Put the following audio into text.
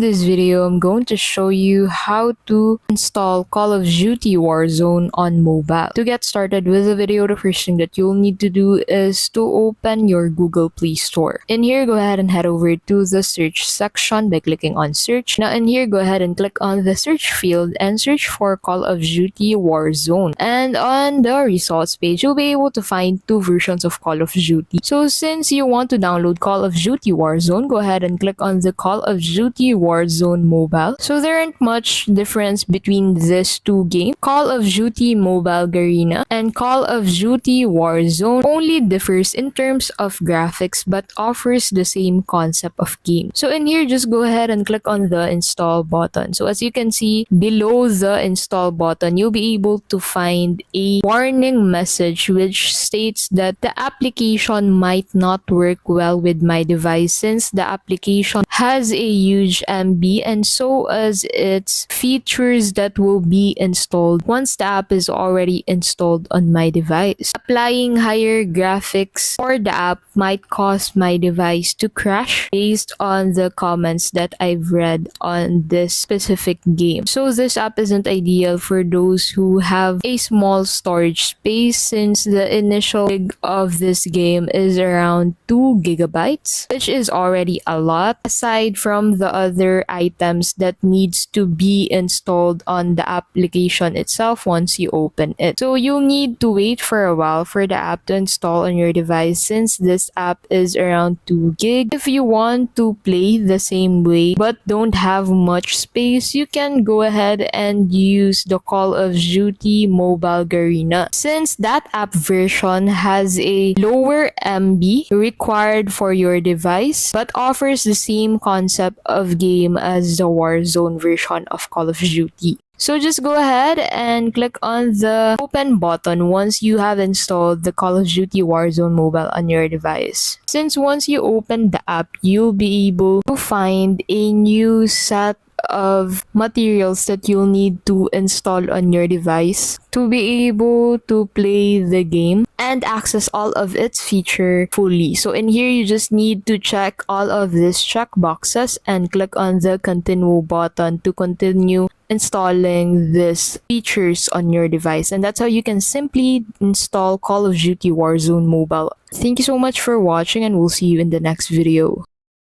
in this video, I'm going to show you how to install Call of Duty Warzone on mobile. To get started with the video, the first thing that you'll need to do is to open your Google Play Store. In here, go ahead and head over to the search section by clicking on search. Now in here, go ahead and click on the search field and search for Call of Duty Warzone. And on the results page, you'll be able to find two versions of Call of Duty. So since you want to download Call of Duty Warzone, go ahead and click on the Call of Duty Warzone Mobile. So there aren't much difference between these two games. Call of Duty Mobile Garena and Call of Duty Warzone only differs in terms of graphics but offers the same concept of game. So in here, just go ahead and click on the install button. So as you can see below the install button, you'll be able to find a warning message which states that the application might not work well with my device since the application has a huge MB and so as its features that will be installed once the app is already installed on my device. Applying higher graphics for the app might cause my device to crash based on the comments that I've read on this specific game. So this app isn't ideal for those who have a small storage space since the initial gig of this game is around 2 gigabytes, which is already a lot aside from the other items that needs to be installed on the application itself once you open it. So you'll need to wait for a while for the app to install on your device since this app is around 2 gig. If you want to play the same way but don't have much space, you can go ahead and use the Call of Duty Mobile Garena since that app version has a lower MB required for your device but offers the same concept of game as the Warzone version of Call of Duty. So just go ahead and click on the open button once you have installed the Call of Duty Warzone Mobile on your device. Since once you open the app, you'll be able to find a new set of materials that you'll need to install on your device to be able to play the game and access all of its feature fully. So in here, you just need to check all of these check boxes and click on the continue button to continue installing these features on your device. And that's how you can simply install Call of Duty Warzone Mobile. Thank you so much for watching and we'll see you in the next video.